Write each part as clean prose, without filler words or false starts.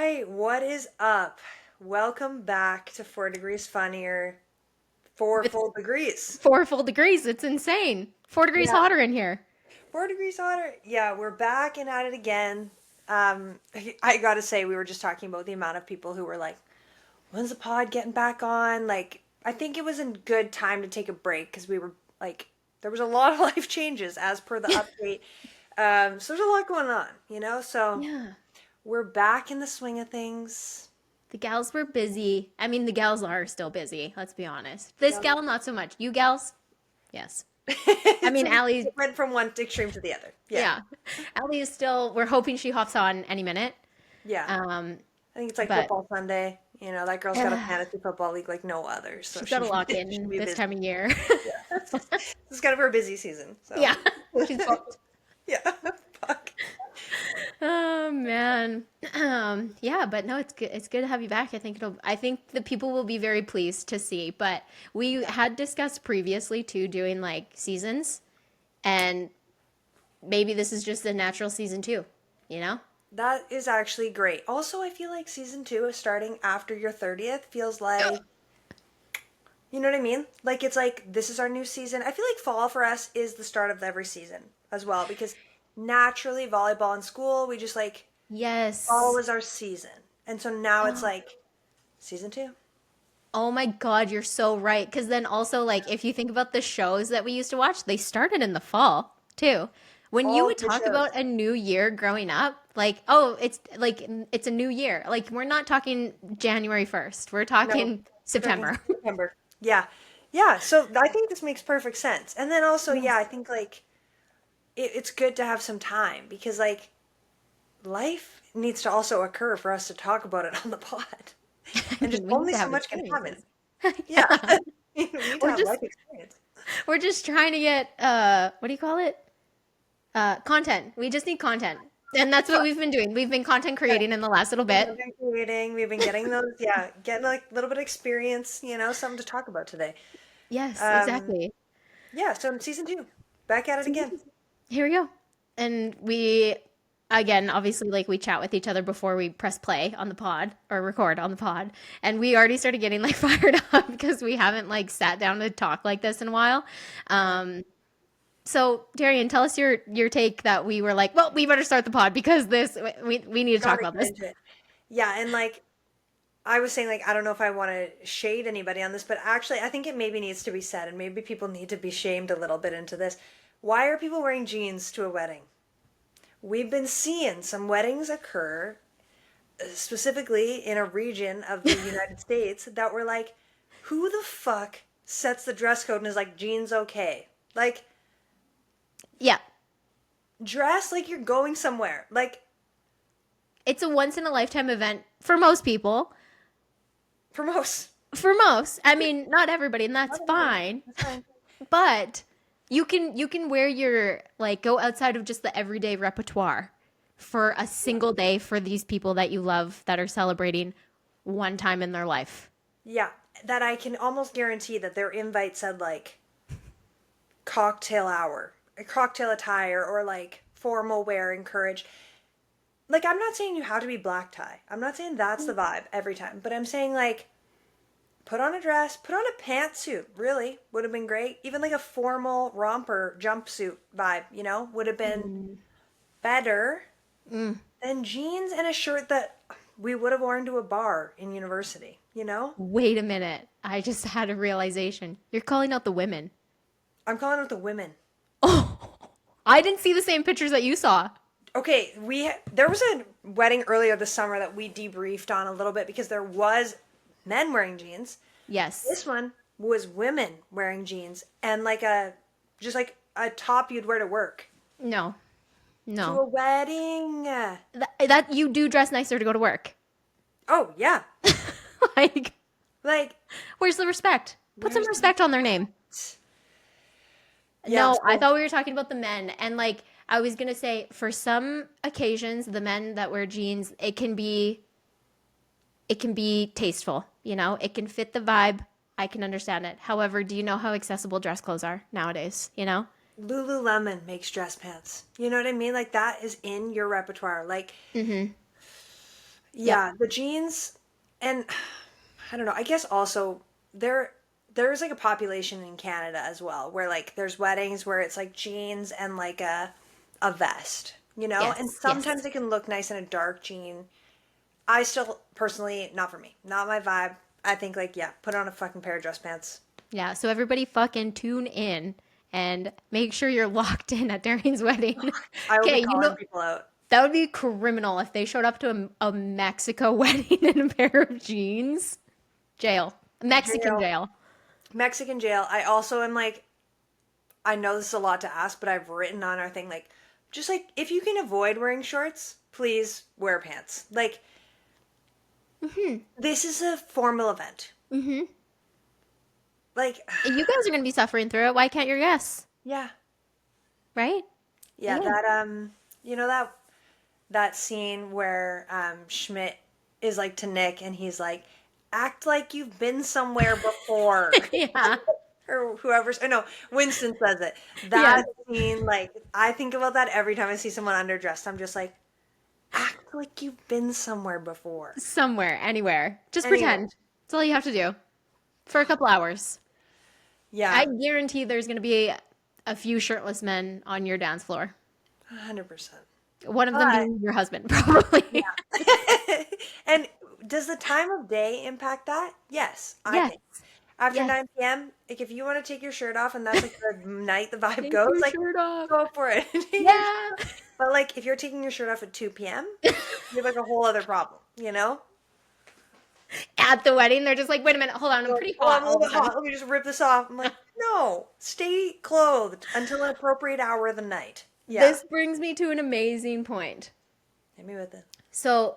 right, what is up? Welcome back to 4 Degrees Funnier. Four With full degrees. 4 full degrees. It's insane. 4 degrees Yeah, hotter in here. 4 degrees hotter. Yeah, we're back and at it again. I gotta say, we were just talking about the amount of people who were like, when's the pod getting back on? Like, I think it was a good time to take a break because we were like, there was a lot of life changes as per the update. So there's a lot going on, So Yeah. we're back in the swing of things. The gals were busy. I mean, the gals are still busy. Let's be honest. This gal, not so much. You gals, yes. I mean, So we Allie, went from one extreme to the other. Yeah. yeah. Allie is still, we're hoping she hops on any minute. Yeah. Um, I think it's like but football Sunday. That girl's got a fantasy football league like no other, so she's got to lock she'll in be this busy. time of year. Yeah. This is kind of her busy season. So Yeah. She's booked. yeah. Fuck. Oh man. Yeah, but no, it's good. It's good to have you back. I think the people will be very pleased to see. But we Yeah. had discussed previously too doing like seasons, and maybe this is just a natural season two, you know? That is actually great. Also, I feel like season two is starting after your 30th feels like, you know what I mean? Like it's like this is our new season. I feel like fall for us is the start of every season as well because naturally volleyball in school, we just like fall Yes. was our season. And so now it's Oh, like season two. oh my God, you're so right. Because then also, like, if you think about the shows that we used to watch, they started in the fall too. When you All would the good talk shows. about a new year growing up, like, oh, it's like it's a new year. Like, we're not talking January 1st. We're No, talking we're talking September. September. Yeah. Yeah. So I think this makes perfect sense. And then also, yeah, I Yes. think like it's good to have some time because like life needs to also occur for us to talk about it on the pod. I And just mean, we need only to so have much can happen. experiences. Yeah. Yeah. We need to We're have just life experience. we're just trying to get what do you call it? Content. We just need content. And that's what we've been doing. We've been content creating in the last little bit. Content creating. We've been getting those, yeah, getting like a little bit of experience, something to talk about today. Yes, Um, exactly. yeah, so in season two, back at it again. Here we go. And we, again, obviously, like we chat with each other before we press play on the pod or record on the pod. And we already started getting like fired up because we haven't like sat down to talk like this in a while. Yeah. So, Darian, tell us your take that we were like, well, we better start the pod because we need to talk Gotta about get this. into it. Yeah, and like I was saying, like I don't know if I want to shade anybody on this, but actually I think it maybe needs to be said, and maybe people need to be shamed a little bit into this. Why are people wearing jeans to a wedding? We've been seeing some weddings occur, specifically in a region of the United States, that were like, who the fuck sets the dress code and is like jeans okay? Like Yeah, dress like you're going somewhere. Like it's a once in a lifetime event for most people. for most, For most, I mean, not everybody, and that's not everybody. fine. That's fine. But you can wear your like go outside of just the everyday repertoire for a single day for these people that you love that are celebrating one time in their life. Yeah, that I can almost guarantee that their invite said like cocktail hour, a cocktail attire, or like formal wear encouraged. Like, I'm not saying you have to be black tie. I'm not saying that's the vibe every time, but I'm saying like put on a dress, put on a pantsuit. Really would have been great. Even like a formal romper jumpsuit vibe, would have been Mm, better mm. than jeans and a shirt that we would have worn to a bar in university. Wait a minute. I just had a realization. You're calling out the women. I'm calling out the women. Oh, I didn't see the same pictures that you saw. Okay, there was a wedding earlier this summer that we debriefed on a little bit because there was men wearing jeans. Yes. This one was women wearing jeans and like just like a top you'd wear to work No. to No. a wedding. That you do dress nicer to go to work. Oh yeah, Like, like where's the respect? Put some where's the respect on their name. yeah. No, I So thought we were talking about the men. And like I was gonna say, for some occasions, the men that wear jeans, it can be tasteful, you know? It can fit the vibe. I can understand it. However, do you know how accessible dress clothes are nowadays, you know? Lululemon makes dress pants. You know what I mean? Like that is in your repertoire. Like Mm-hmm. Yep. Yeah, the jeans, and I don't know. I guess also there's like a population in Canada as well where like there's weddings where it's like jeans and like a vest, you know? And Yes. sometimes Yes. it can look nice in a dark jean. I still personally not for me. Not my vibe. I think like yeah, put on a fucking pair of dress pants. Yeah. So everybody fucking tune in and make sure you're locked in at Darian's wedding. I will be Okay, you calling know people out. that would be criminal if they showed up to a Mexico wedding in a pair of jeans. Jail. Mexican Jail. jail. Mexican jail. I also am like I know this is a lot to ask, but I've written on our thing like just like if you can avoid wearing shorts, please wear pants. Like this is a formal event. Mm-hmm. Like You guys are going to be suffering through it. Why can't your guests? yeah. Right? Yeah, Yeah. that you know that scene where Schmidt is like to Nick and he's like act like you've been somewhere before. Yeah. Or whoever's oh no, Winston says it. Yes. That scene like I think about that every time I see someone underdressed. I'm just like act like you've been somewhere before. Somewhere, anywhere. Just Anyway, pretend. That's all you have to do for a couple hours. I yeah, guarantee there's going to be a few shirtless men on your dance floor. 100%. One of them But being your husband, probably. yeah. And does the time of day impact that? Yes, I Yes. think. After Yes. 9 p.m., like if you want to take your shirt off and that's like the night the vibe Take goes, your like shirt off. go for it. Yeah. But like if you're taking your shirt off at 2 p.m., you have like a whole other problem, you know? At the wedding, they're just like, wait a minute, hold on, I'm Like, pretty oh, I'm hot a all little of a bit sudden. hot. Let me just rip this off. I'm like, no, stay clothed until an appropriate hour of the night. Yeah. This brings me to an amazing point. Hit me with it. So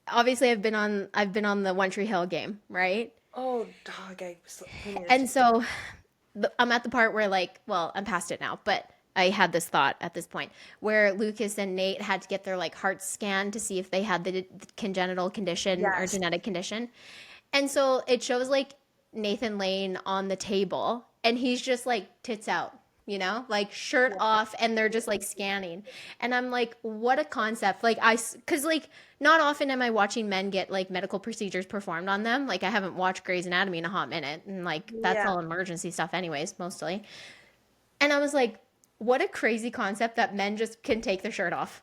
obviously I've been on the One Tree Hill game, right? Oh, dog, we need to And so I'm at the part where like, well, I'm past it now, but I had this thought at this point where Lucas and Nate had to get their like hearts scanned to see if they had the congenital condition or yes. genetic condition. And so it shows like Nathan Lane on the table and he's just like tits out, like shirt Yeah. off and they're just like scanning. And I'm like, what a concept. Like cuz like not often am I watching men get like medical procedures performed on them. Like I haven't watched Grey's Anatomy in a hot minute and like that's Yeah. all emergency stuff anyways, mostly. And I was like, what a crazy concept that men just can take their shirt off.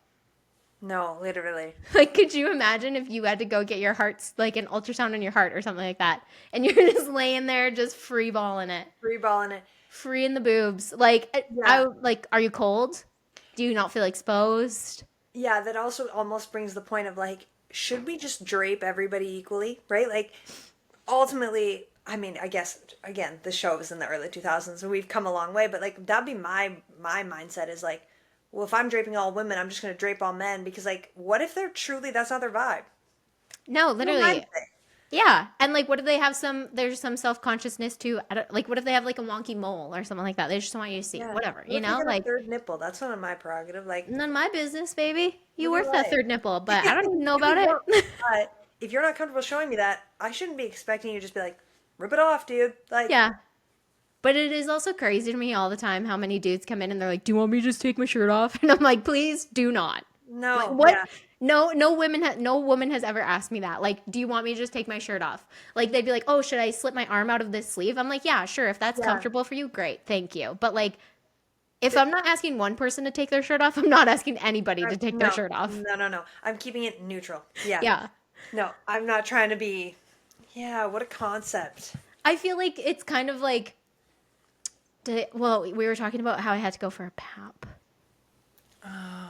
No, literally. Like, could you imagine if you had to go get your heart's like an ultrasound on your heart or something like that, and you're just laying there just free balling it, Free balling it. free in the boobs? Like, I Yeah. like, are you cold? Do you not feel exposed? Yeah, that also almost brings the point of like, should we just drape everybody equally, right? Like, ultimately, I mean, I guess again, the show was in the early 2000s, and we've come a long way. But like, that'd be my mindset is like, well, if I'm draping all women, I'm just gonna drape all men because like, what if they're truly that's not their vibe? No, No mindset. literally. Yeah, and like, what if they have some? There's some self consciousness too. I don't, like, what if they have like a wonky mole or something like that? They just want you to see, Yeah. whatever, What if they got a like. third nipple? That's not my prerogative. Like, None of my business, baby. You live your worth that life. third nipple, but I don't even know You about work. it. But if you're not comfortable showing me that, I shouldn't be expecting you to just be like, rip it off, dude. Like, Yeah. But it is also crazy to me all the time how many dudes come in and they're like, "Do you want me to just take my shirt off?" And I'm like, "Please do not." Like no, what? yeah. No woman has ever asked me that. Like, "Do you want me to just take my shirt off?" Like they'd be like, "Oh, should I slip my arm out of this sleeve?" I'm like, "Yeah, sure. If that's Yeah. comfortable for you, great. Thank you." But like if I'm not asking one person to take their shirt off, I'm not asking anybody to take their No, shirt off. no. I'm keeping it neutral. Yeah. Yeah. No, I'm not trying to be. Yeah, what a concept. I feel like it's kind of like well, we were talking about how I had to go for a pap. Oh,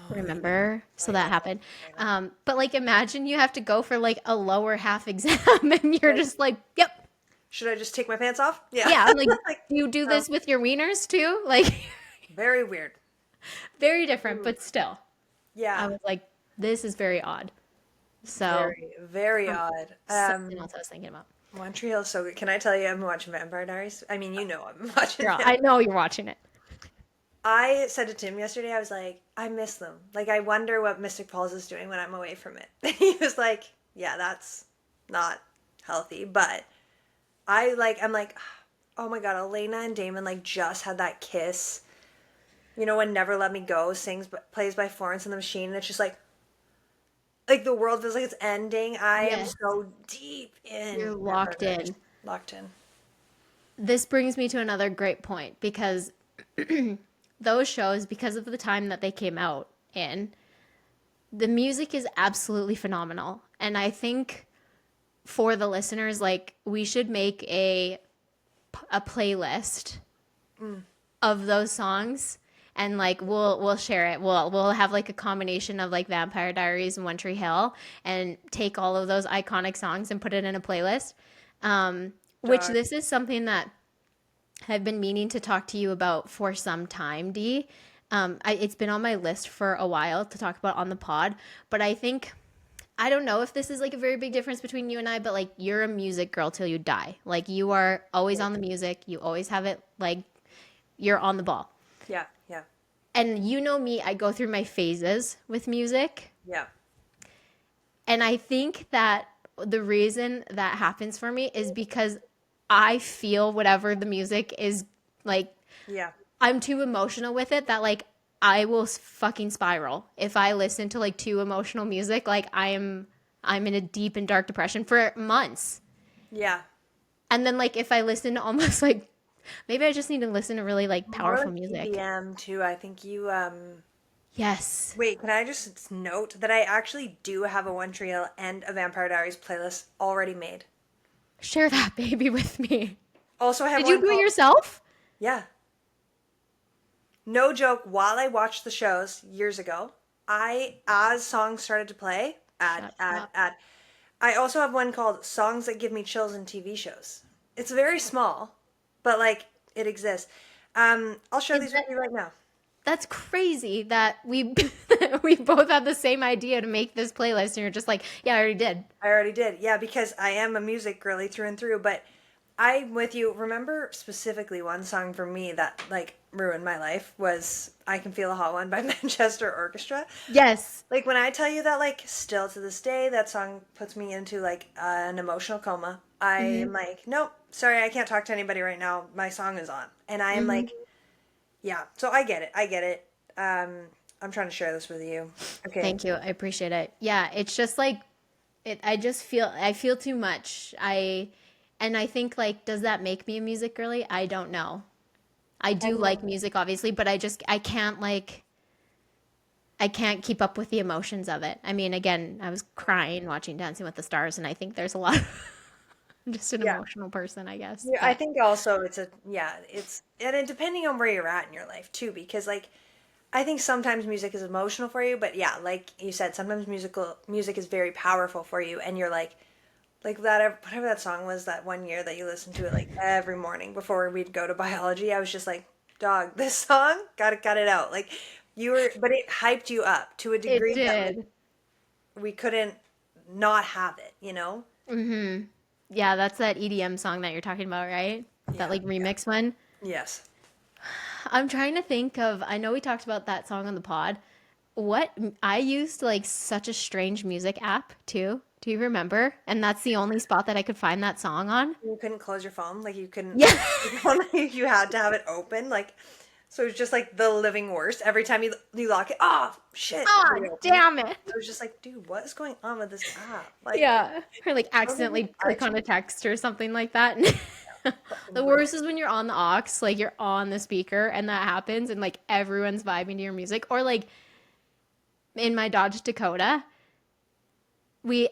Remember? So I that know. happened. I know. But like imagine you have to go for like a lower half exam and you're Like, just like, yep. should I just take my pants off? Yeah. Yeah, I'm like, Like, do you do no. this with your wieners too? Like Very weird. very different, but still. I Yeah. was like, this is very odd. So Very odd. something else I was thinking about. Montreal is so good. Can I tell you I'm watching Vampire Diaries? I mean, you know I'm watching Girl, it. I know you're watching it. I said to Tim yesterday, I was like, I miss them. Like, I wonder what Mystic Falls is doing when I'm away from it. And he was like, yeah, that's not healthy. But I'm like, oh my God, Elena and Damon, like, just had that kiss. You know, when Never Let Me Go plays by Florence and the Machine. And it's just like like the world feels like it's ending. I am Yes. so deep in You're Vampire locked Diaries. in. Locked in. This brings me to another great point because those shows, because of the time that they came out in, the music is absolutely phenomenal. And I think for the listeners, like we should make a playlist of those songs and like we'll share it. We'll have like a combination of like Vampire Diaries and One Tree Hill and take all of those iconic songs and put it in a playlist. Which Dog. this is something that I've been meaning to talk to you about for some time, Dee. It's been on my list for a while to talk about on the pod, but I think I don't know if this is like a very big difference between you and I, but like you're a music girl till you die. Like you are always on the music. You always have it like you're on the ball. Yeah, yeah, And you know me, I go through my phases with music. yeah. And I think that the reason that happens for me is because I feel whatever the music is like Yeah. I'm too emotional with it that like I will fucking spiral if I listen to like too emotional music. Like I'm in a deep and dark depression for months. Yeah. And then like if I listen to almost like maybe I just need to listen to really like More powerful like music. EDM too. I think you Yes. wait, can I just note that I actually do have a One Tree Hill and a Vampire Diaries playlist already made. Share that baby with me. Also I have Did you one do it called yourself? Yeah. No joke, while I watched the shows years ago, as songs started to play, Shut up. I also have one called Songs That Give Me Chills in TV Shows. It's very small, but like it exists. I'll share Is these with that you right now. that's crazy that we we both had the same idea to make this playlist and you're just like, yeah, I already did. I already did. Yeah, because I am a music girly through and through, but I'm with you. Remember specifically one song for me that like ruined my life was I Can Feel a Hot One by Manchester Orchestra. Yes. Like when I tell you that like still to this day that song puts me into like an emotional coma. I am like, nope, sorry, I can't talk to anybody right now. My song is on. And I am like, yeah. So I get it. I get it. I'm trying to share this with you. Okay. Thank you. I appreciate it. Yeah, it's just like it I feel too much. And I think like does that make me a music girly? I don't know. I do And like music obviously, but I can't keep up with the emotions of it. I mean, again, I was crying watching Dancing with the Stars and I think there's a lot of I'm just an yeah. emotional person, I guess. Yeah, I But think also it's a yeah, it's and it, depending on where you're at in your life too, because like I think sometimes music is emotional for you, but yeah, like you said, sometimes music is very powerful for you, and you're like that whatever that song was that one year that you listened to it like every morning before we'd go to biology. I was just like, dog, this song got it out. Like you were, but it hyped you up to a it degree that like did. we couldn't not have it, you know? Yeah, that's that EDM song that you're talking about, right? That Yeah, like yeah, remix one. yes. I'm trying to think of, I know we talked about that song on the pod. What I used like such a strange music app too. Do you remember? And that's the only spot that I could find that song on. You couldn't close your phone, like you couldn't. Yeah. You had to have it open, like so. It was just like the living worst. Every time you lock it, oh shit, Oh, reopen it. damn it. I was just like, dude, what is going on with this app? Like, Yeah. Or like I don't think accidentally click on a iTunes text or something like that. fucking The rules. worst is when you're on the aux, like you're on the speaker and that happens and like everyone's vibing to your music. Or like in my Dodge Dakota,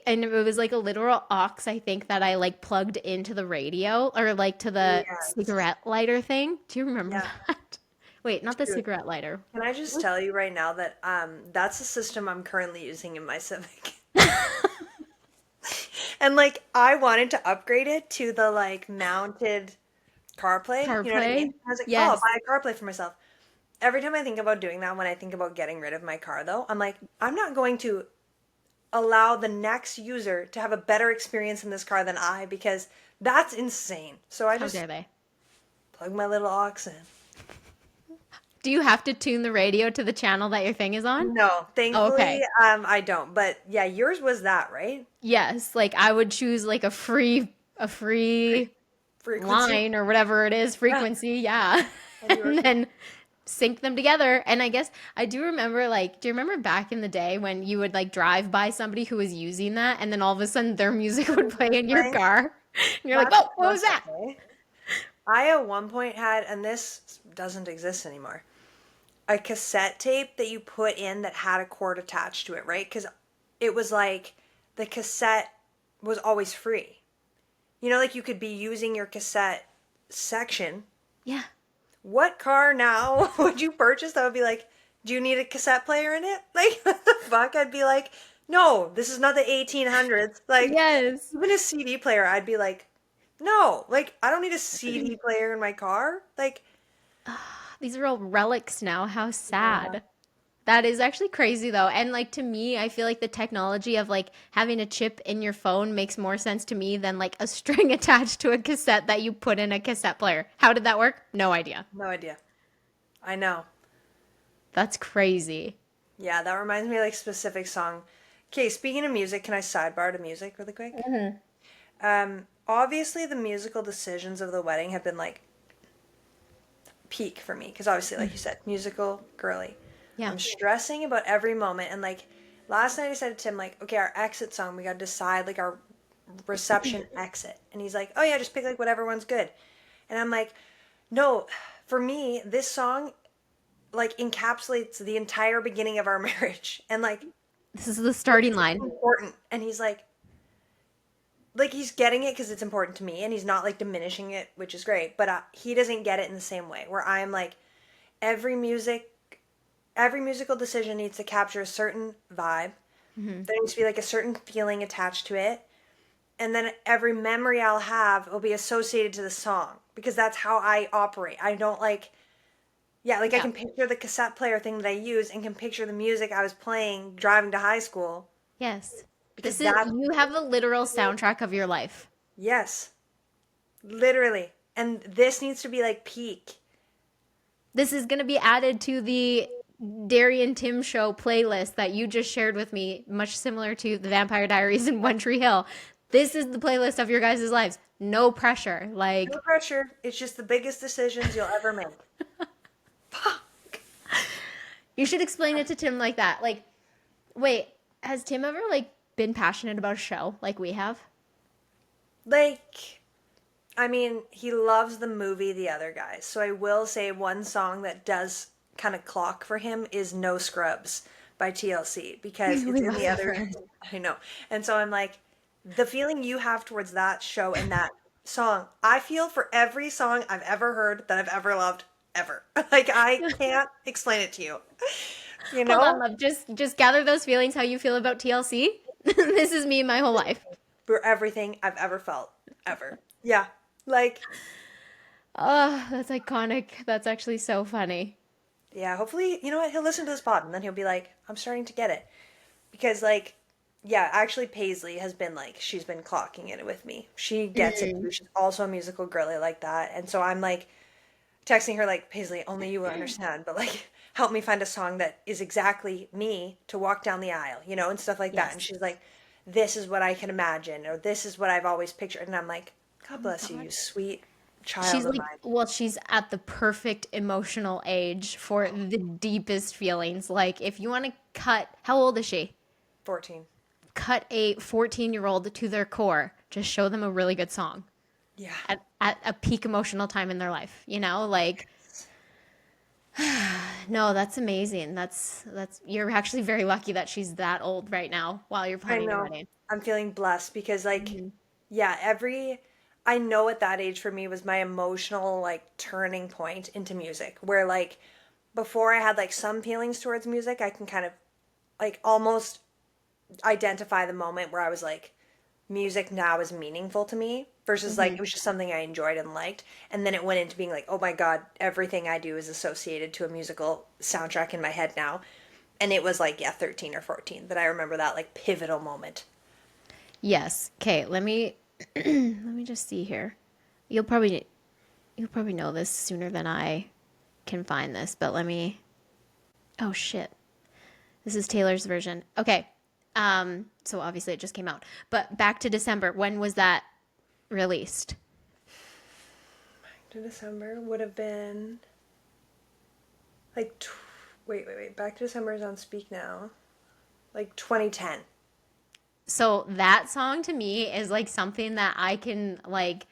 and it was like a literal aux, I think, that I like plugged into the radio or like to the Yes, cigarette lighter thing. Do you remember yeah, that? Wait, not the dude. cigarette lighter. Can I just tell you right now that that's the system I'm currently using in my Civic. And like I wanted to upgrade it to the like mounted CarPlay. You know what I mean? CarPlay? I was like, oh, I'll Yes. buy a CarPlay for myself. Every time I think about doing that, when I think about getting rid of my car, though, I'm like, I'm not going to allow the next user to have a better experience in this car than I because that's insane. So I How just dare they? plug my little aux in. Do you have to tune the radio to the channel that your thing is on? No, Oh, thankfully, okay. I don't. But yeah, yours was that, right? Yes, like I would choose like a free Frequency. line or whatever it is, Yeah. frequency, yeah. And And yours, then sync them together. And I guess I do remember, like, do you remember back in the day when you would like drive by somebody who was using that and then all of a sudden their music would play in your Playing. car? And you're like, That's oh, what was awesome, that? eh? I at one point had, and this doesn't exist anymore, a cassette tape that you put in that had a cord attached to it, right? Because it was like the cassette was always free. You know, like you could be using your cassette section. Yeah. What car now would you purchase that would be like, do you need a cassette player in it? Like, what the fuck? I'd be like, no, this is not the 1800s. Like, Yes. even a CD player, I'd be like, no, like, I don't need a CD player in my car. Like, These are all relics now. How yeah, sad. That is actually crazy though. And like to me, I feel like the technology of like having a chip in your phone makes more sense to me than like a string attached to a cassette that you put in a cassette player. How did that work? No idea. no idea. I know. That's crazy. Yeah, that reminds me of like specific song. Okay, speaking of music, can I sidebar to music really quick? Obviously the musical decisions of the wedding have been like peak for me because obviously, like you said, musical girly. Yeah. I'm stressing about every moment, and like last night I said to Tim, like, okay, our exit song, we got to decide like our reception exit, and he's like, oh yeah, just pick like whatever one's good, and I'm like, no, for me, this song like encapsulates the entire beginning of our marriage, and This is the starting it's line. important, and he's like he's getting it because it's important to me, and he's not like diminishing it, which is great, but he doesn't get it in the same way where I'm like every music every musical decision needs to capture a certain vibe. There needs to be like a certain feeling attached to it. And then every memory I'll have will be associated to the song because that's how I operate. I don't like, yeah, like I Yeah. can picture the cassette player thing that I use and can picture the music I was playing driving to high school Yes. because This is, that's, you have the literal soundtrack of your life. yes, literally. And this needs to be like peak. This is going to be added to the Darrien Tim show playlist that you just shared with me, much similar to the Vampire Diaries in One Tree Hill. This is the playlist of your guys' lives. No pressure. No Like, pressure. It's just the biggest decisions you'll ever make. Fuck. you should explain it to Tim like that. Like, wait, has Tim ever like been passionate about a show like we have? Like, I mean, he loves the movie The Other Guys. So I will say one song that does kind of clock for him is No Scrubs by TLC because it's We in love The that Other for Guys. him. I know. And so I'm like, the feeling you have towards that show and that song, I feel for every song I've ever heard that I've ever loved ever. Like I can't explain it to you. You Hold on, know? love. Just gather those feelings how you feel about TLC. This is me my whole life. For everything I've ever felt ever. Yeah. Like Oh, that's iconic. That's actually so funny. yeah, hopefully, you know what? He'll listen to this pod and then he'll be like, I'm starting to get it. Because, like, yeah, actually, Paisley has been like, she's been clocking it with me. She gets it too. She's also a musical girly like that. And so I'm like, texting her, like, Paisley, only you will understand, but like, help me find a song that is exactly me to walk down the aisle, you know, and stuff like that. And Yes. she's like, this is what I can imagine, or this is what I've always pictured. And I'm like, Oh God my bless you, God. you sweet child She's of like, mine. well, she's at the perfect emotional age for the deepest feelings. Like, if you want to cut, how old is she? 14. Cut a 14-year-old to their core. Just show them a really good song Yeah. at a peak emotional time in their life. You know, like, no, that's amazing. That's you're actually very lucky that she's that old right now while you're I planning your know. wedding. I'm feeling blessed because, like, Mhm. yeah, I know at that age for me was my emotional, like, turning point into music. Where, like, before I had, like, some feelings towards music, I can kind of, like, almost identify the moment where I was like, music now is meaningful to me versus, like, Mhm. it was just something I enjoyed and liked. And then it went into being like, oh my God, everything I do is associated to a musical soundtrack in my head now. And it was like, yeah, 13 or 14 that I remember that, like, pivotal moment. Yes. Okay, let me let me just see here. You'll probably you'll probably know this sooner than I can find this, but let me. Oh shit. This is Taylor's version. Okay. So obviously it just came out. But back to December. When was that released? To December would have been Like, wait. Back to December is on Speak Now. Like 2010. So that song to me is like something that I can like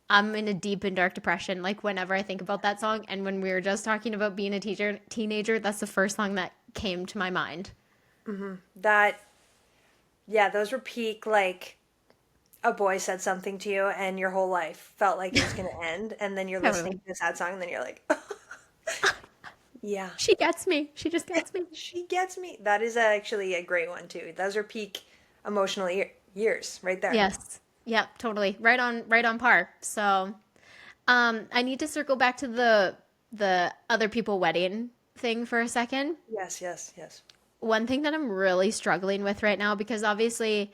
I'm in a deep and dark depression like whenever I think about that song, and when we were just talking about being a teenager, that's the first song that came to my mind. That, yeah, those were peak, like, a boy said something to you and your whole life felt like it was going to end. And then you're listening Totally. to this sad song and then you're like, yeah, She gets me. She just gets me. she gets me. That is actually a great one, too. Those are peak emotional years right there. Yes. Yep, totally. Right on par. So, I need to circle back to the other people wedding thing for a second. Yes. One thing that I'm really struggling with right now, because obviously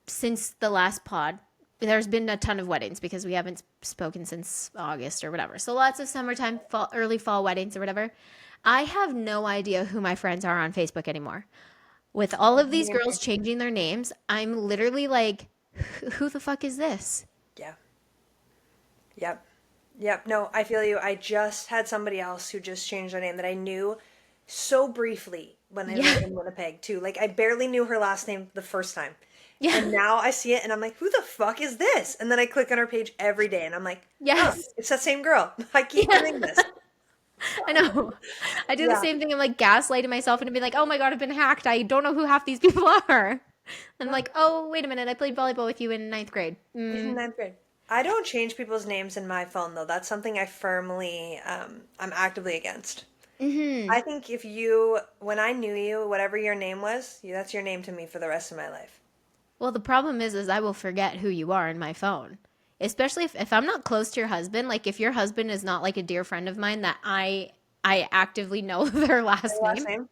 since the last pod, there's been a ton of weddings because we haven't spoken since August or whatever. So lots of summertime, fall, early fall weddings or whatever. I have no idea who my friends are on Facebook anymore. With all of these girls changing their names, I'm literally like, who the fuck is this? Yeah. Yep. Yep. No, I feel you. I just had somebody else who just changed their name that I knew so briefly when I Yeah. lived in Winnipeg, too. Like, I barely knew her last name the first time. And Yeah. now I see it and I'm like, who the fuck is this? And then I click on her page every day and I'm like, oh, Yes. it's that same girl. I keep Yeah. doing this. I know. I do the Yeah. same thing. I'm like gaslighting myself and be like, oh my God, I've been hacked. I don't know who half these people are. And I'm like, oh, wait a minute. I played volleyball with you in ninth grade. In ninth grade. I don't change people's names in my phone though. That's something I firmly, I'm actively against. Mm-hmm. I think when I knew you, whatever your name was, that's your name to me for the rest of my life. Well, the problem is I will forget who you are in my phone. Especially if I'm not close to your husband, like if your husband is not like a dear friend of mine that I actively know their Your last last name, name?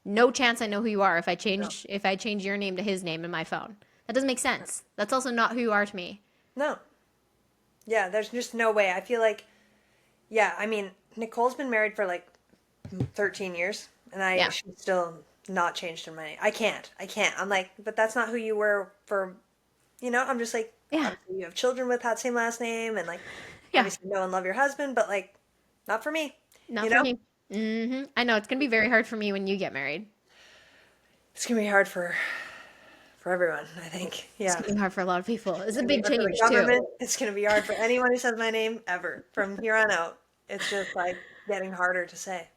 no chance I know who you are No. if I change your name to his name in my phone. That doesn't make sense. That's also not who you are to me. No. Yeah, there's just no way. I feel like, yeah, I mean, Nicole's been married for like 13 years, and Yeah. she's still not changed her mind. I can't. I'm like, but that's not who you were for, I'm just like, Yeah. obviously you have children with that same last name, and like, Yeah. obviously know and love your husband, but like, not for me, Not you for know? me. I know it's going to be very hard for me when you get married. It's gonna be hard for everyone, I think. It's Yeah. going to be hard for a lot of people. It's It's a gonna be big hard for the change too. government. It's gonna be hard for anyone who says my name ever from here on out. It's just like getting harder to say.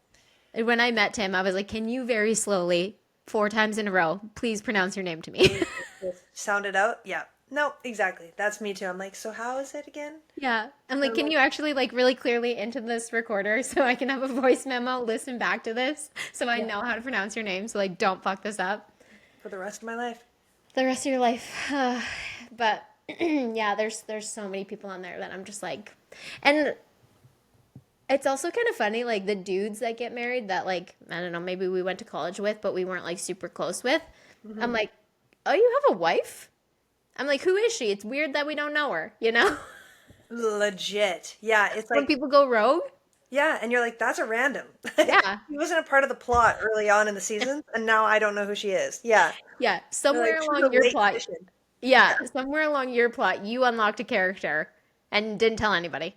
And when I met Tim, I was like, "Can you very slowly, 4 times in a row, please pronounce your name to me?" Just sound it out. Yeah. No, exactly. That's me too. I'm like, so how is it again? Yeah. I'm And like, I'm "Can like, you actually like really clearly into this recorder so I can have a voice memo, listen back to this so I yeah, know how to pronounce your name so like don't fuck this up for the rest of my life. the rest of your life." But yeah, there's so many people on there that I'm just like, and it's also kind of funny, like the dudes that get married that like I don't know, maybe we went to college with, but we weren't like super close with. I'm Hmm. like, oh, you have a wife? I'm like, who is she? It's weird that we don't know her, you know? Legit. Yeah, it's When like, people go rogue. yeah, and you're like, that's a random. Yeah, He wasn't a part of the plot early on in the seasons, and now I don't know who she is. Yeah. yeah. They're like, Somewhere she's a along your late plot, addition. yeah, Yeah. somewhere along your plot, you unlocked a character and didn't tell anybody.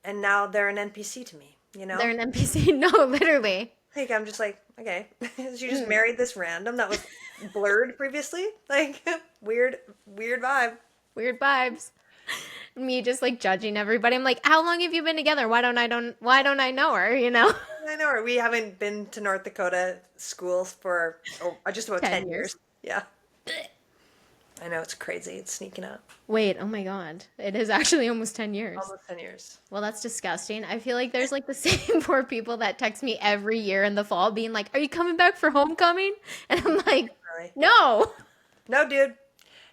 And now they're an NPC to me, They're an NPC. No, literally. Like, I'm just like, okay. She just Mm, married this random that was blurred previously. Like, weird vibe. weird vibes. Me just like judging everybody. I'm like, how long have you been together? Why don't I know her? You know? I know her. We haven't been to North Dakota schools for just about 10 10 years. years. Yeah. I know, it's crazy. It's sneaking up. Wait, oh my God. It is actually almost 10 years. Almost 10 years. Well, that's disgusting. I feel like there's like the same poor people that text me every year in the fall being like, are you coming back for homecoming? And I'm like, Really. no. No, dude.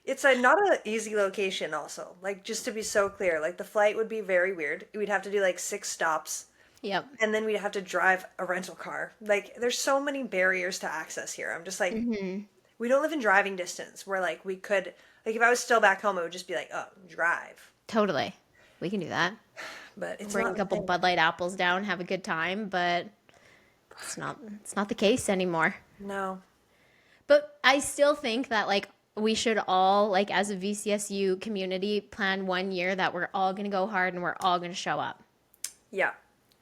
It's not an easy location also. Like, just to be so clear, like the flight would be very weird. We'd have to do like 6 stops Yep. and then we'd have to drive a rental car. Like, there's so many barriers to access here. I'm just like, Hmm. we don't live in driving distance where like we could, like if I was still back home, it would just be like, oh, drive. Totally. We can do that. But it's Bring a not the couple thing. Bud Light apples down, have a good time, but it's not the case anymore. No. But I still think that like we should all like as a VCSU community plan one year that we're all going to go hard and we're all going to show up. Yeah.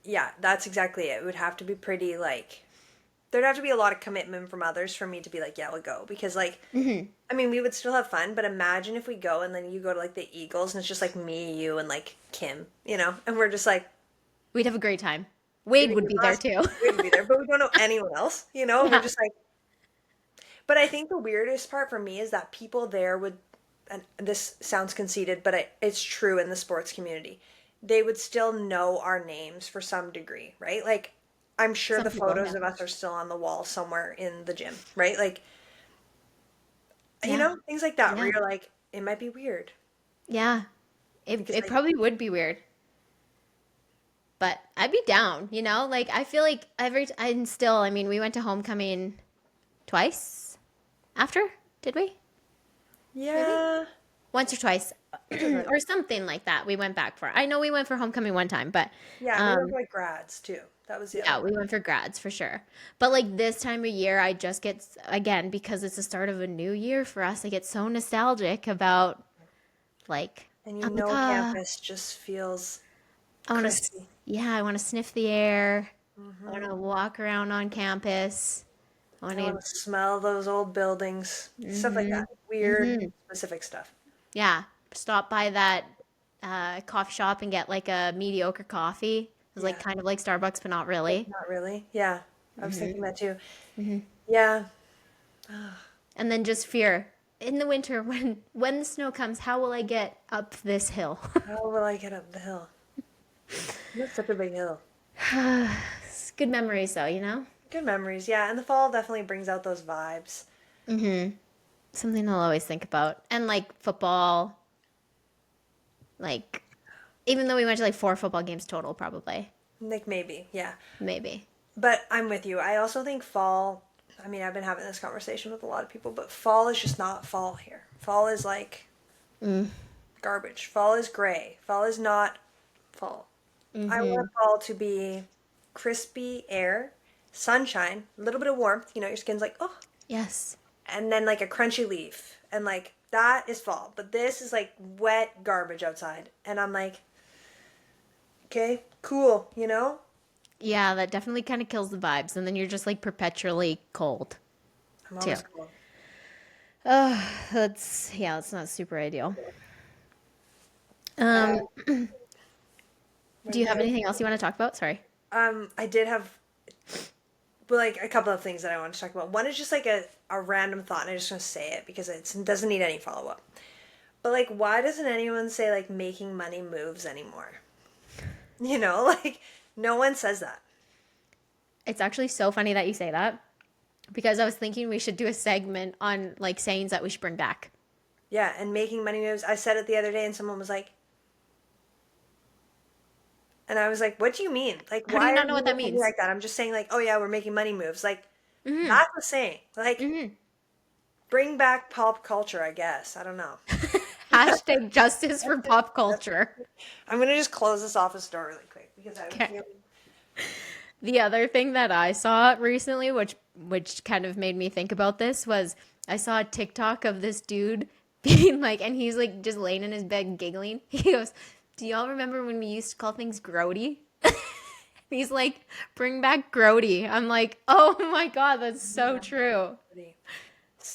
Yeah, that's exactly it. It would have to be pretty like there'd have to be a lot of commitment from others for me to be like, yeah, we'll go. Because like Hmm. I mean, we would still have fun, but imagine if we go and then you go to like the Eagles and it's just like me, you, and like Kim, and we're just like, We'd have a great time. it'd Wade be would be there awesome. too. We'd be there, but we don't know anyone else, and we're Yeah. just like, but I think the weirdest part for me is that people there would, and this sounds conceited, but it's true in the sports community, they would still know our names for some degree, right? Like, I'm sure Some the people, photos yeah. of us are still on the wall somewhere in the gym, right? Like, Yeah. things like that where Yeah. you're like, it might be weird Yeah. It because it like, probably would be weird. But I'd be down, Like I feel like I'm still, I mean, we went to homecoming twice after, did we? Maybe? yeah, Once or twice. once or twice. Or something like that. We went back for. I know we went for homecoming one time, but Yeah, we went um for like grads too. That was the other yeah, one. we went for grads for sure. But like this time of year, I just get again because it's the start of a new year for us. I get so nostalgic about like And I'm like, ah, campus just feels I want to, crispy. yeah, I want to sniff the air. I want Hmm. to walk around on campus. I want I want to, to smell those old buildings, stuff like mm-hmm, that. Weird, mm-hmm. specific stuff. Yeah, stop by that coffee shop and get like a mediocre coffee. It's like Yeah, kind of like Starbucks, but not but really. not really. Yeah, I was Hmm. thinking that too. Hmm. Yeah. And then just fear in the winter when the snow comes. How will I get up this hill? How will I get up the hill? That's such a big hill. It's good memories, though. Good memories, yeah. And the fall definitely brings out those vibes. Hmm. Something I'll always think about. And like football, like even though we went to like 4 football games total, probably Like maybe, yeah. maybe. But I'm with you. I also think fall, I mean, I've been having this conversation with a lot of people, but fall is just not fall here. Fall is like Mm. garbage. Fall is gray. Fall is not fall. I Hmm. want fall to be crispy air, sunshine, a little bit of warmth. Your skin's like, oh, Yes. and then like a crunchy leaf. And like, that is fall. But this is like wet garbage outside. And I'm like, okay, cool. Yeah, that definitely kind of kills the vibes, and then you're just like perpetually cold I'm too. always cool. Oh, that's not super ideal. Uh, Um, what do did you you have have? anything else you want to talk about? Sorry. I did have like a couple of things that I want to talk about. One is just like a random thought, and I just want to say it because it doesn't need any follow up. But like, why doesn't anyone say like making money moves anymore? Like no one says that. It's actually so funny that you say that because I was thinking we should do a segment on like sayings that we should bring back. Yeah, and making money moves. I said it the other day, and someone was like, and I was like, what do you mean? Like, How do you why are not know what you that talking means? like that? I'm just saying like, oh yeah, we're making money moves. Like, Mm-hmm. that's a saying. Like, Mm-hmm. bring back pop culture. I guess I don't know. Hashtag justice for pop culture. I'm gonna just close this office door really quick because I'm Okay. feeling. The other thing that I saw recently, which kind of made me think about this, was I saw a TikTok of this dude being like, and he's like just laying in his bed giggling. He goes, "Do y'all remember when we used to call things grody?" He's like, "Bring back grody." I'm like, "Oh my god, that's so true."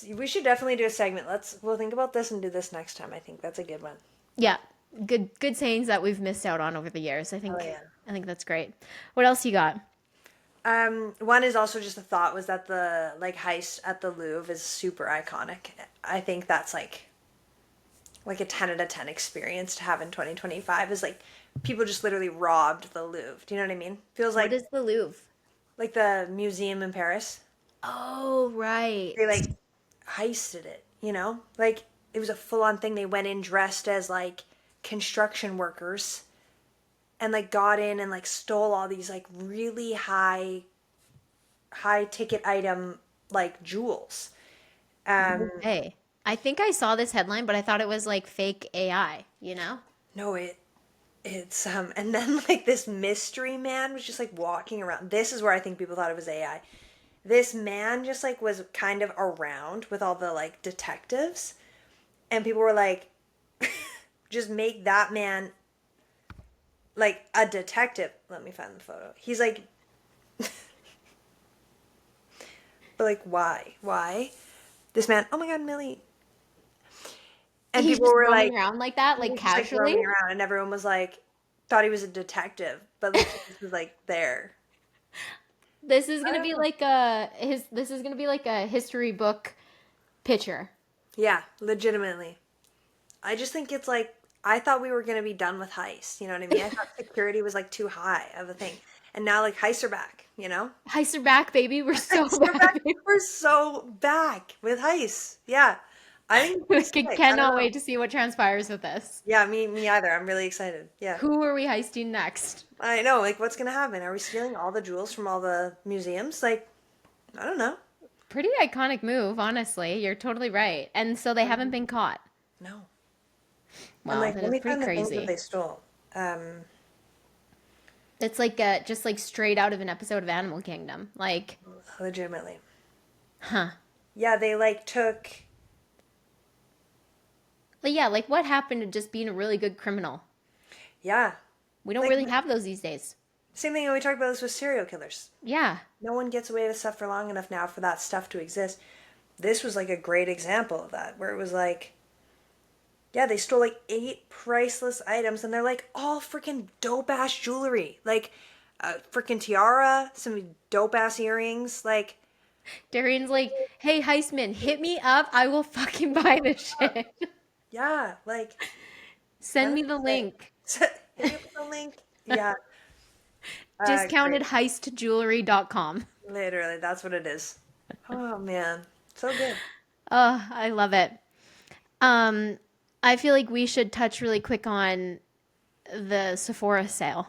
We should definitely do a segment. We'll think about this and do this next time. I think that's a good one. Yeah, good sayings that we've missed out on over the years. I Oh think yeah. I think that's great. What else you got? One is also just a thought was that the like heist at the Louvre is super iconic. I think that's like a 10 out of 10 experience to have in 2025 is like people just literally robbed the Louvre. Do you know what I mean? Feels What like is the Louvre? the museum in Paris. Oh, right. They like heisted it. Like it was a full on thing. They went in dressed as like construction workers and like got in and like stole all these like really high ticket item like jewels. No way. I think I saw this headline, but I thought it was like fake AI? No, it's and then like this mystery man was just like walking around. This is where I think people thought it was AI. This man just like was kind of around with all the like detectives, and people were like, just make that man like a detective. Let me find the photo. He's like, but like, why? Why? This man, oh my God, Millie. And He's people just were roaming like, around like that, he like was just like casually. roaming around, and everyone was like, thought he was a detective, but like, he just was like there. This is I gonna don't be know. like this is gonna be like a history book picture. Yeah, legitimately. I just think it's like, I thought we were going to be done with heists. You know what I mean? I thought security was like too high of a thing. And now like heists are back, you know? Heists are back, baby. We're so Heists are back. back. We're so back with heists. Yeah. I think it's pretty I sick. I don't cannot know. wait to see what transpires with this. Yeah, me either. I'm really excited. Yeah. Who are we heisting next? I know. Like, what's going to happen? Are we stealing all the jewels from all the museums? Like, I don't know. Pretty iconic move, honestly. You're totally right. And so they haven't been caught. No. And Wow, like, that let is me pretty find the things that crazy. they stole. Um, It's like just like straight out of an episode of Animal Kingdom. Like, legitimately. huh. Yeah, they like took. But yeah, like what happened to just being a really good criminal? Yeah. We don't Like, really have those these days. same thing when we talked about this with serial killers. Yeah. No one gets away with stuff for long enough now for that stuff to exist. This was like a great example of that, where it was like, yeah, they stole like 8 priceless items, and they're like all freaking dope ass jewelry, like a freaking tiara, some dope ass earrings, like Darian's like, hey, Heisman, hit me up. I will fucking buy this shit. yeah, like Send let me me the link. say, hit me with the link. Yeah, great. Discountedheistjewelry.com. Literally, that's what it is. Oh man, so good. Oh, I love it. Um, I feel like we should touch really quick on the Sephora sale.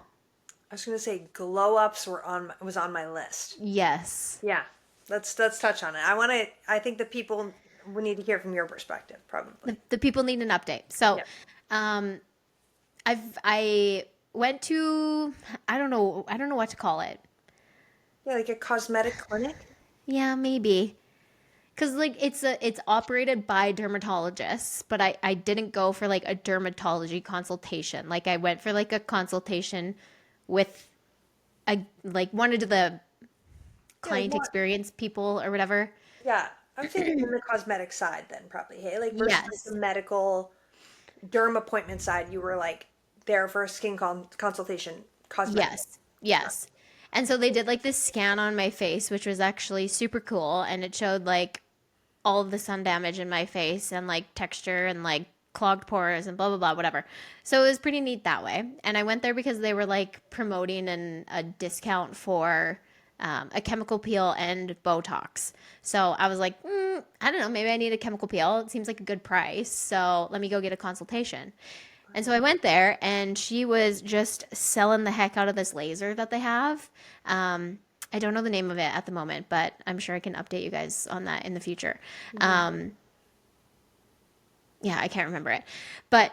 I was gonna say glow ups were on was on my list. Yes. Yeah, let's touch on it. I want to. I think the people we need to hear from your perspective, probably. The people need an update. So, Yeah, um, I went to I don't know what to call it. yeah, like a cosmetic clinic. Yeah, maybe. Cause like it's operated by dermatologists, but I didn't go for like a dermatology consultation. Like I went for like a consultation with a like one of the Yeah, like client more. experience people or whatever. Yeah, I would say like in the cosmetic side then probably. Hey, like versus like the Yes. medical derm appointment side, you were like there for a consultation, cosmetic. Yes. Yes. And so they did like this scan on my face, which was actually super cool, and it showed like all of the sun damage in my face and like texture and like clogged pores and blah blah blah whatever. So it was pretty neat that way. And I went there because they were like promoting a discount for a chemical peel and Botox. So I was like, I don't know, maybe I need a chemical peel. It seems like a good price. So let me go get a consultation. And so I went there, and she was just selling the heck out of this laser that they have. I don't know the name of it at the moment, but I'm sure I can update you guys on that in the future. Mhm. Um, yeah, I can't remember it, but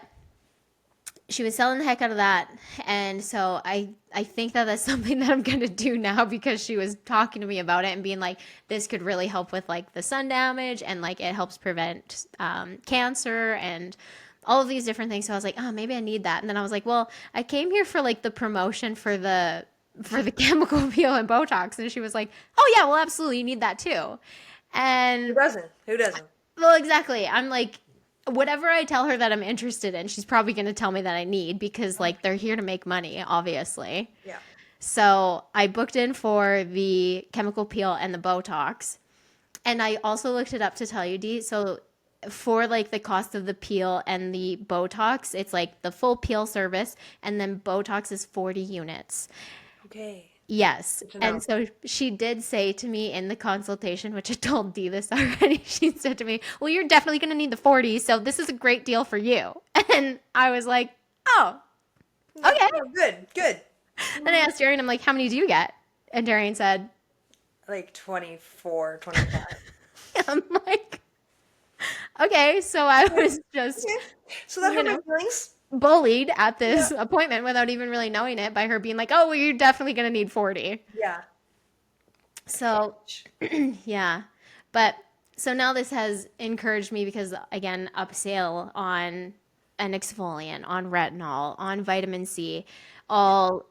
she was selling the heck out of that, and so I think that that's something that I'm gonna do now because she was talking to me about it and being like, this could really help with like the sun damage and like it helps prevent cancer and all of these different things. So I was like, oh, maybe I need that. And then I was like, well, I came here for like the promotion for the chemical peel and Botox, and she was like, oh yeah, well, absolutely, you need that too. Who And doesn't? Who doesn't? well, exactly. I'm like, whatever I tell her that I'm interested in, she's probably going to tell me that I need because, like, they're here to make money, obviously. Yeah. So I booked in for the chemical peel and the Botox. And I also looked it up to tell you, Dee. So for like the cost of the peel and the Botox, it's like the full peel service, and then Botox is 40 units. Okay. Yes. Good to And know. so she did say to me in the consultation, which I told Dee this already, she said to me, well, you're definitely going to need the 40, so this is a great deal for you. And I was like, oh, Yeah. okay. No, good. Good. Then I asked Darian, I'm like, how many do you get? And Darian said, Like 24, 25. I'm like, okay. So I was just, Okay. So that you hurt my know, feelings. bullied at Yeah. this appointment without even really knowing it by her being like, oh, well, you're definitely going to need 40. Yeah. So, yeah. But so now this has encouraged me because, again, upsell on an exfoliant, on retinol, on vitamin C, all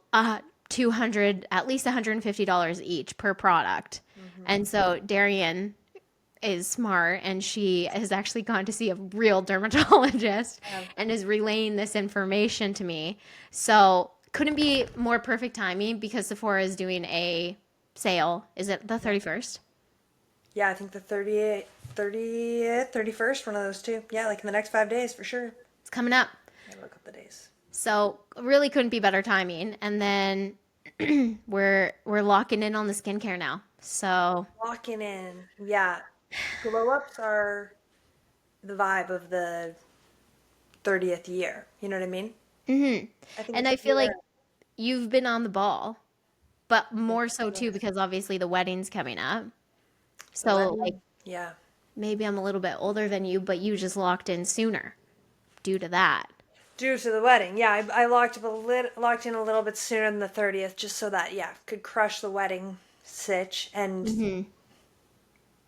200, at least $150 each per product. Hmm. And so Darrien is smart and she has actually gone to see a real dermatologist Yeah. and is relaying this information to me. So couldn't be more perfect timing because Sephora is doing a sale. Is it the 31st? Yeah, I think the 30th, 31st, one of those two. Yeah, like in the next 5 days for sure. It's coming up. I gotta look up the days. So really couldn't be better timing. And then we're locking in on the skincare now. So Walking in. Yeah. Glow ups are the vibe of the 30th year. You know what I mean? mhm. I think And it's I feel like clear. you've been on the ball, but more so too Yes. because obviously the wedding's coming up. The So like wedding. Yeah. maybe I'm a little bit older than you, but you just locked in sooner due to that. Due to the wedding. Yeah, I locked in a little bit sooner than the 30th just so that, yeah, could crush the wedding sitch. And Hmm.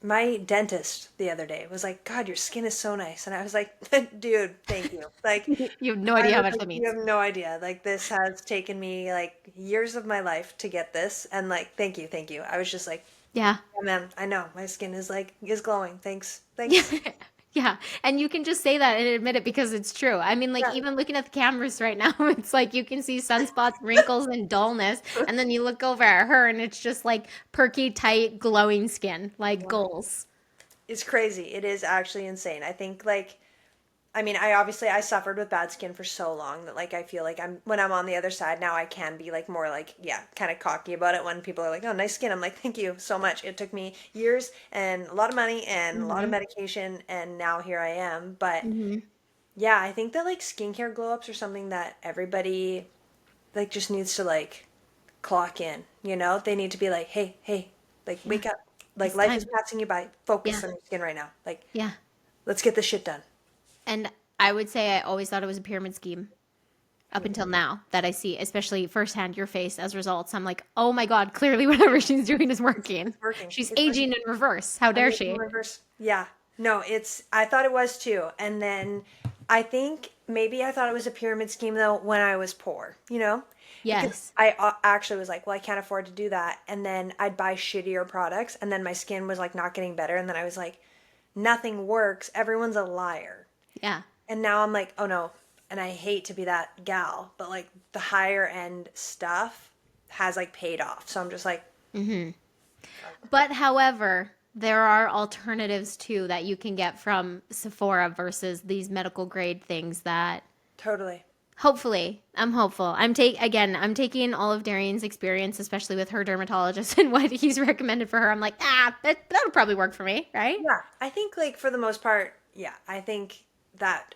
my dentist the other day was like, God, your skin is so nice. And I was like, dude, thank you. Like, You have no I idea how was much like, that you means. have no idea. Like, this has taken me like years of my life to get this. And like, thank you, thank you. I was just like, Yeah. yeah, man, I know my skin is glowing. Thanks. Yeah. Thanks. Yeah. And you can just say that and admit it because it's true. I mean, like, Yeah. even looking at the cameras right now, it's like you can see sunspots, wrinkles, and dullness. And then you look over at her and it's just like perky, tight, glowing skin, like Yeah. goals. It's crazy. It is actually insane. I think like I mean, I suffered with bad skin for so long that like I feel like when I'm on the other side now I can be like more like yeah, kind of cocky about it when people are like, "Oh, nice skin." I'm like, "Thank you so much." It took me years and a lot of money and a lot of Hmm. medication and now here I am. But Hmm. yeah, I think that like skincare glow ups are something that everybody like just needs to like clock in, you know? They need to be like, "Hey, hey, like Yeah. wake up. Like It's life is time. passing you by. Yeah. Focus on your skin right now. Like Yeah. let's get this shit done." And I would say I always thought it was a pyramid scheme up until now that I see, especially firsthand your face as results. I'm like, oh my God, clearly whatever she's doing is working. It's working. She's It's working. aging in reverse. How I'm dare making she? reverse. Yeah. No, I thought it was too. And then I think maybe I thought it was a pyramid scheme though when I was poor, you know? Because Yes. I actually was like, well, I can't afford to do that. And then I'd buy shittier products and then my skin was like not getting better. And then I was like, nothing works. Everyone's a liar. Yeah. And now I'm like, oh no. And I hate to be that gal, but like the higher end stuff has like paid off. So I'm just like, Hmm. But however, there are alternatives too that you can get from Sephora versus these medical grade things that totally. hopefully I'm hopeful. I'm taking all of Darian's experience, especially with her dermatologist and what he's recommended for her. I'm like, that'll probably work for me, right? Yeah, I think like for the most part, yeah, I think that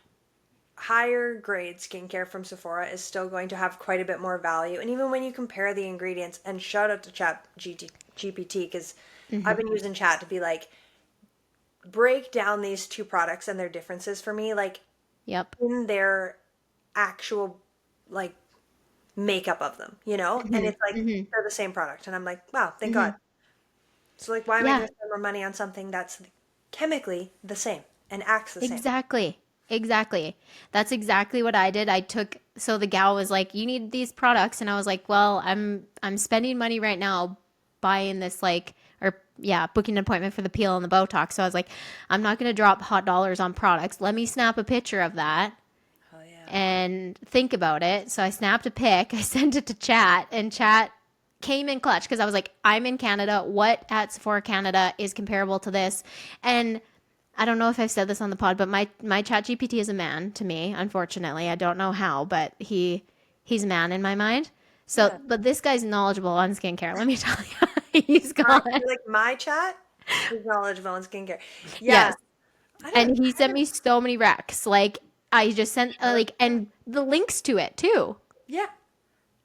higher grade skincare from Sephora is still going to have quite a bit more value. And even when you compare the ingredients, and shout out to GPT because I've Hmm. been using Chat to be like break down these two products and their differences for me, like Yep. in their actual like makeup of them, you know? And Hmm. it's like Hmm. they're the same product, and I'm like, wow, thank God. Hmm. So like, why am I Yeah. going to spend more money on something that's chemically the same and acts the same? Exactly. Exactly. That's exactly what I did. So the gal was like, "You need these products." And I was like, "Well, I'm spending money right now buying this like or yeah, booking an appointment for the peel and the Botox." So I was like, "I'm not going to drop hot dollars on products. Let me snap a picture of that Oh yeah. and think about it." So I snapped a pic, I sent it to Chat, and Chat came in clutch because I was like, "I'm in Canada. What at Sephora Canada is comparable to this?" And I don't know if I've said this on the pod, but my Chat GPT is a man to me. Unfortunately, I don't know how, but he's a man in my mind. So, Yeah. but this guy's knowledgeable on skincare. Let me tell you, he's gone. You're like my chat is knowledgeable in skincare. Yeah. Yes, I don't. and he I sent haven't. me so many recs. Like I just sent Sure. like and the links to it too. Yeah.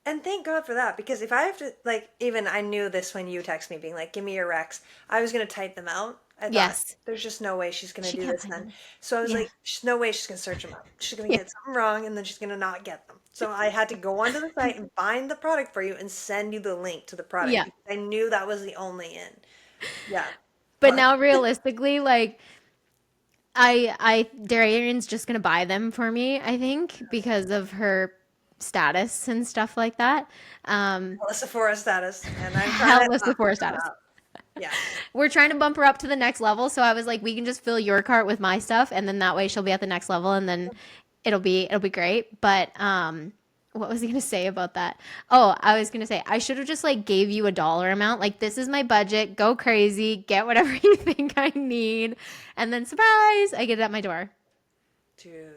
And thank God for that because if I have to like even I knew this when you text me being like give me your recs, I was gonna type them out. I thought Yes, there's just no way she's gonna she do can't this find then. them. So I was Yeah, like, there's no way she's gonna search them up. She's gonna yeah, get something wrong and then she's gonna not get them. So I had to go onto the site and find the product for you and send you the link to the product yeah. because I knew that was the only in. Yeah. But But now realistically, like Darrian's just gonna buy them for me, I think, because of her status and stuff like that. Well, Sephora status, and I'm trying Hell to with up Sephora her status. up. Yeah. We're trying to bump her up to the next level, so I was like, we can just fill your cart with my stuff, and then that way she'll be at the next level, and then it'll be great. But what was I gonna say about that? Oh, I was gonna say I should have just like gave you a dollar amount. Like, this is my budget. Go crazy, get whatever you think I need, and then surprise, I get it at my door. Dude,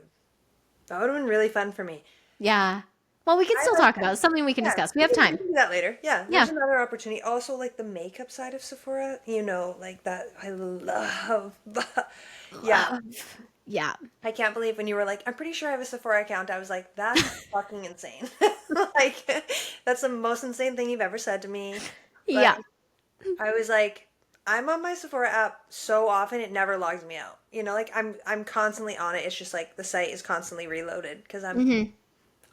that would have been really fun for me. Yeah. Well, we can I still like talk that. about it. Something we can Yeah, discuss. We have we time. can do that later. Yeah, Yeah. there's another opportunity. Also, like the makeup side of Sephora, like that. I love. Yeah, Yeah. I can't believe when you were like, I'm pretty sure I have a Sephora account. I was like, that's fucking insane. Like, that's the most insane thing you've ever said to me. Yeah. Like, I was like, I'm on my Sephora app so often it never logs me out. Like I'm constantly on it. It's just like the site is constantly reloaded because Mm-hmm.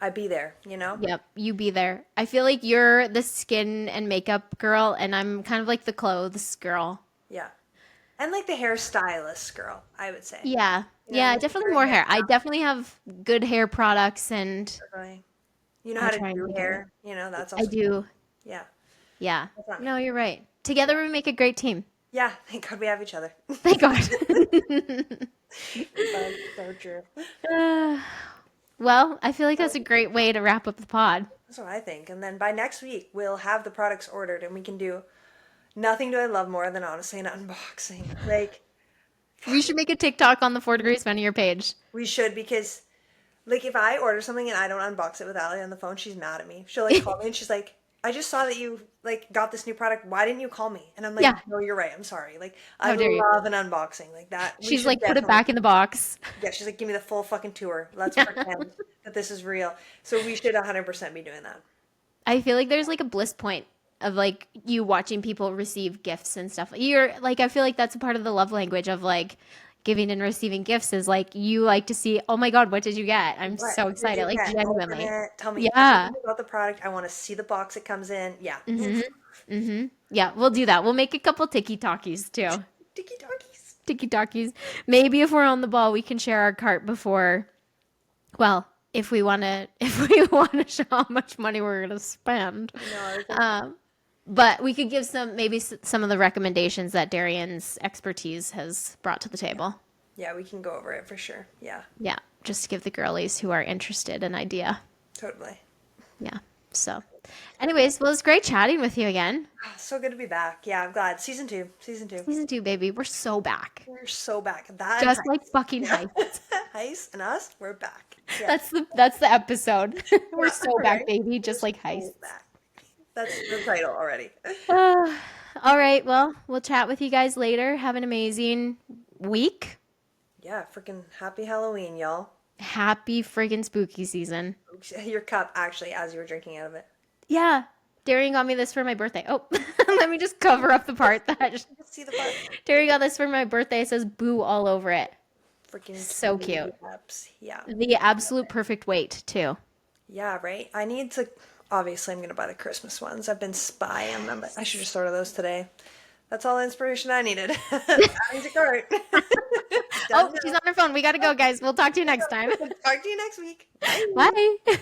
I'd be there. Yep, you be there. I feel like you're the skin and makeup girl, and I'm kind of like the clothes girl. Yeah. And like the hairstylist girl, I would say. Yeah, yeah, Like definitely your more hair hair. I definitely have good hair products, and definitely. You know I how to try and do take care of it. hair. That's I also do. yeah. Yeah. That's not me. No, you're right. Together we make a great team. Yeah, thank God we have each other. Thank God. That's so true. Well, I feel like that's a great way to wrap up the pod. That's what I think. And then by next week we'll have the products ordered and we can do nothing do I love more than honestly an unboxing. Like We should make a TikTok on the 4 Degrees Funnier page. we should because like if I order something and I don't unbox it with Ali on the phone, she's mad at me. She'll like call me and she's like, I just saw that you like got this new product. Why didn't you call me? And I'm like, Yeah. no, you're right. I'm sorry. Like I How dare you? love an unboxing like that. We She's should like, put it definitely back in the box. yeah, she's like, give me the full fucking tour. Let's pretend that this is real. So we should 100% be doing that. I feel like there's like a bliss point of like you watching people receive gifts and stuff. You're like, I feel like that's a part of the love language of like giving and receiving gifts is like you like to see, oh my God, what did you get? I'm What so did excited, you like get? Open genuinely. it. Tell me Yeah. everything about the product. I want to see the box it comes in. Yeah. Mm-hmm. Mm-hmm. Yeah, we'll do that. We'll make a couple tiki talkies too. Tiki talkies. Tiki talkies. Maybe if we're on the ball, we can share our cart before. Well, if we want to show how much money we're gonna spend. No, But we could give some of the recommendations that Darrian's expertise has brought to the table. yeah, we can go over it for sure. Yeah, Yeah, just to give the girlies who are interested an idea. totally. Yeah. So, anyways, well, it's great chatting with you again. Ah, so good to be back. Yeah, I'm glad. Season two. Season two. Season 2, baby. We're so back. We're so back. That Just and like fucking Heist. Heists. Heist and us, we're back. Yeah. That's the episode. We're so back, Right? baby. Just like So Heists. back. That's the title already. All right. Well, we'll chat with you guys later. Have an amazing week. Yeah, freaking happy Halloween, y'all. Happy friggin' spooky season. Oops, your cup, actually, as you were drinking out of it. Yeah. Darian got me this for my birthday. Oh, let me just cover up the part that See the part? Darian got this for my birthday. It says boo all over it. Freaking So cute. cups. Yeah. The absolute perfect weight, too. Yeah, right? I need to... Obviously, I'm going to buy the Christmas ones. I've been spying them, but I should just order those today. That's all the inspiration I needed. Adding to cart. Oh, she's on her phone. We got to go, guys. We'll talk to you next time. Talk to you next week. Bye.